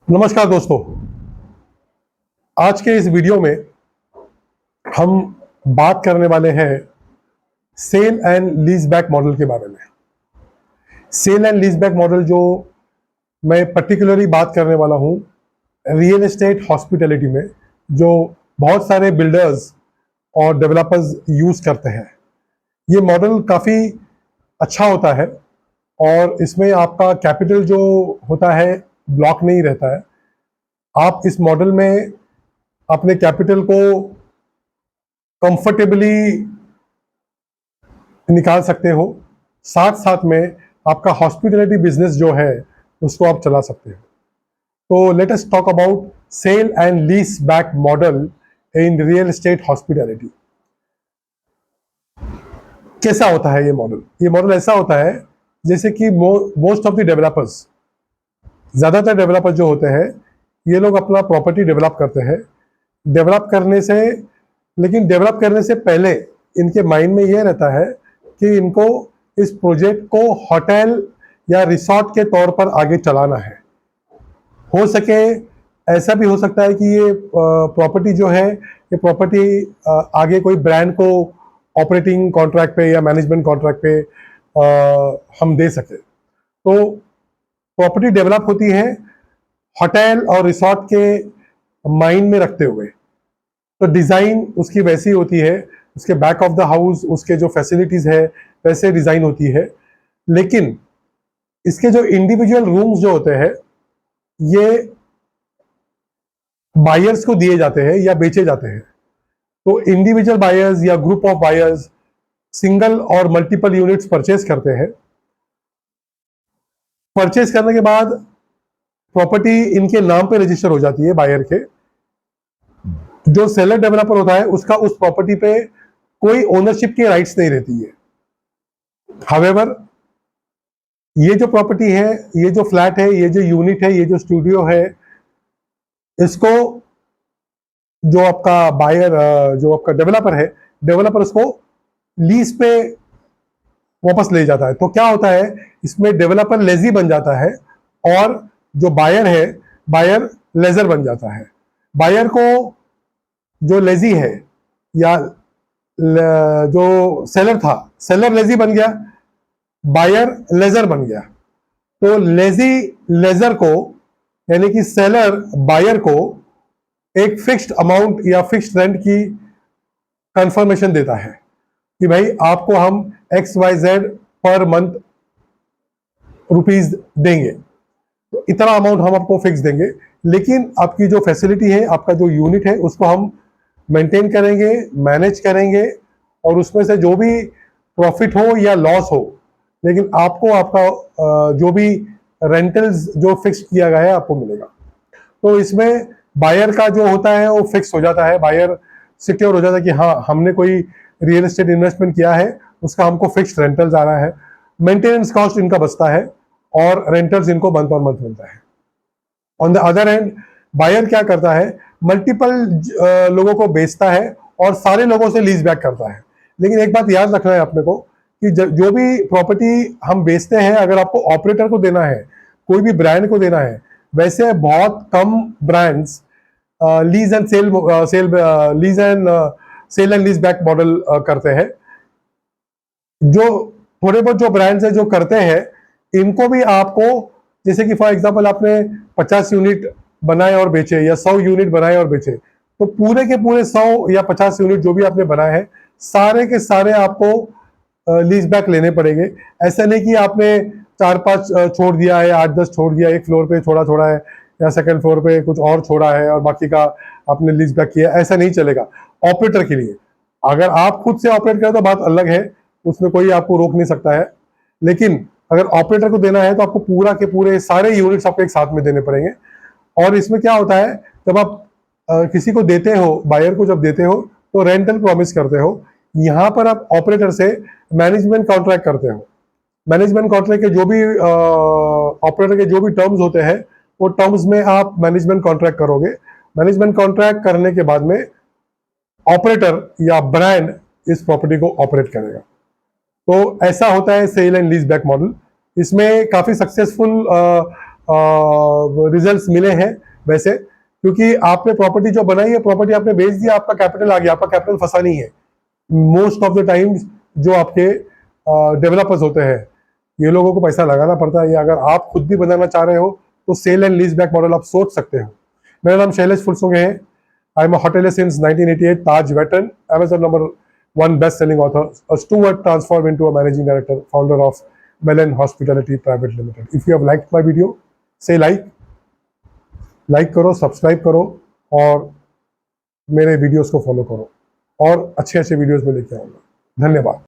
नमस्कार दोस्तों। आज के इस वीडियो में हम बात करने वाले हैं sale and lease back model के बारे में। Sale and lease back model जो मैं पर्टिकुलरली बात करने वाला हूं रियल एस्टेट हॉस्पिटैलिटी में, जो बहुत सारे बिल्डर्स और डेवलपर्स यूज करते हैं। ये मॉडल काफ़ी अच्छा होता है और इसमें आपका कैपिटल जो होता है ब्लॉक नहीं रहता है। आप इस मॉडल में अपने कैपिटल को कंफर्टेबली निकाल सकते हो, साथ साथ में आपका हॉस्पिटैलिटी बिजनेस जो है उसको आप चला सकते हो। तो let us talk about sale and lease back model in real estate hospitality. कैसा होता है ये मॉडल? ये मॉडल ऐसा होता है जैसे कि मोस्ट ऑफ द डेवलपर्स, ज़्यादातर डेवलपर जो होते हैं ये लोग अपना प्रॉपर्टी डेवलप करते हैं। डेवलप करने से लेकिन डेवलप करने से पहले इनके माइंड में ये रहता है कि इनको इस प्रोजेक्ट को होटल या रिसोर्ट के तौर पर आगे चलाना है। हो सके ऐसा भी हो सकता है कि ये प्रॉपर्टी जो है, ये प्रॉपर्टी आगे कोई ब्रांड को ऑपरेटिंग कॉन्ट्रैक्ट पे या मैनेजमेंट कॉन्ट्रैक्ट पे हम दे सके। तो प्रॉपर्टी डेवलप होती है होटल और रिसोर्ट के माइंड में रखते हुए। तो डिज़ाइन उसकी वैसी होती है, उसके बैक ऑफ द हाउस उसके जो फैसिलिटीज़ है वैसे डिज़ाइन होती है। लेकिन इसके जो इंडिविजुअल रूम्स जो होते हैं ये बायर्स को दिए जाते हैं या बेचे जाते हैं। तो इंडिविजुअल बायर्स या ग्रुप ऑफ बायर्स सिंगल और मल्टीपल यूनिट्स परचेज करते हैं। परचेज करने के बाद प्रॉपर्टी इनके नाम पे रजिस्टर हो जाती है बायर के। जो सेलर डेवलपर होता है उसका उस प्रॉपर्टी पे कोई ओनरशिप की राइट्स नहीं रहती है। हावेवर ये जो प्रॉपर्टी है, ये जो फ्लैट है, ये जो यूनिट है, ये जो स्टूडियो है, इसको जो आपका बायर जो आपका डेवलपर है, डेवलपर उसको लीज पे वापस ले जाता है। तो क्या होता है, इसमें डेवलपर लेजी बन जाता है और जो बायर है बायर लेजर बन जाता है। बायर को जो लेजी है या जो सेलर था, सेलर लेजी बन गया, बायर लेजर बन गया। तो लेजी लेजर को यानी कि सेलर बायर को एक फिक्स्ड अमाउंट या फिक्स्ड रेंट की कंफर्मेशन देता है कि भाई आपको हम XYZ पर मंथ रुपीज देंगे, तो इतना अमाउंट हम आपको फिक्स देंगे। लेकिन आपकी जो फैसिलिटी है, आपका जो यूनिट है, उसको हम मेंटेन करेंगे, मैनेज करेंगे और उसमें से जो भी प्रॉफिट हो या लॉस हो, लेकिन आपको आपका जो भी रेंटल्स जो फिक्स किया गया है आपको मिलेगा। तो इसमें बायर का जो होता है वो फिक्स हो जाता है। बायर सिक्योर हो जाता है कि हाँ, हमने कोई रियल एस्टेट इन्वेस्टमेंट किया है, उसका हमको फिक्स रेंटल्स आ रहा है, मेंटेनेंस कॉस्ट इनका बचता है और रेंटल्स इनको मंथ और मंथ मिलता है। On the other hand buyer क्या करता है, मल्टीपल लोगों को बेचता है और सारे लोगों से लीज बैक करता है। लेकिन एक बात याद रखना है अपने को कि जो भी प्रॉपर्टी हम बेचते हैं, अगर आपको ऑपरेटर को देना है, कोई भी ब्रांड को देना है, वैसे बहुत कम brands lease and sale and lease back model करते हैं। जो थोड़े बहुत जो ब्रांड्स है जो करते हैं, इनको भी आपको, जैसे कि फॉर एग्जांपल आपने 50 यूनिट बनाए और बेचे या 100 यूनिट बनाए और बेचे, तो पूरे के पूरे 100 या 50 यूनिट जो भी आपने बनाए हैं, सारे के सारे आपको लीज बैक लेने पड़ेंगे। ऐसा नहीं कि आपने 4-5 छोड़ दिया है, 8-10 छोड़ दिया, एक फ्लोर पे थोड़ा थोड़ा है या सेकंड फ्लोर पे कुछ और छोड़ा है और बाकी का आपने लीज बैक किया, ऐसा नहीं चलेगा ऑपरेटर के लिए। अगर आप खुद से ऑपरेट करें तो बात अलग है, उसमें कोई आपको रोक नहीं सकता है। लेकिन अगर ऑपरेटर को देना है तो आपको पूरा के पूरे सारे यूनिट्स आपको एक साथ में देने पड़ेंगे। और इसमें क्या होता है, जब आप किसी को देते हो, बायर को जब देते हो, तो रेंटल प्रॉमिस करते हो। यहाँ पर आप ऑपरेटर से मैनेजमेंट कॉन्ट्रैक्ट करते हो। मैनेजमेंट कॉन्ट्रैक्ट के जो भी ऑपरेटर के जो भी टर्म्स होते हैं, वो टर्म्स में आप मैनेजमेंट कॉन्ट्रैक्ट करोगे। मैनेजमेंट कॉन्ट्रैक्ट करने के बाद में ऑपरेटर या ब्रांड इस प्रॉपर्टी को ऑपरेट करेगा। तो ऐसा होता है sale and lease back model. इसमें काफी सक्सेसफुल रिजल्ट्स मिले हैं वैसे, क्योंकि आपने प्रॉपर्टी जो बनाई है, प्रॉपर्टी आपने बेच दिया, आपका कैपिटल आ गया, आपका कैपिटल फंसा नहीं है। मोस्ट ऑफ द टाइम्स जो आपके डेवलपर्स होते हैं, ये लोगों को पैसा लगाना पड़ता है। या अगर आप खुद भी बनाना चाह रहे हो तो sale and lease back model आप सोच सकते हो। मेरा नाम शैलेश फुलसुंगे है। I am a hotelier since 1988, Taj veteran, Amazon #1 best-selling author, a steward transformed into a managing director, founder of Melen Hospitality Private Limited. If you have liked my video, say like करो, subscribe करो और मेरे videos को follow करो और अच्छे अच्छे videos में लेके आऊंगा। धन्यवाद।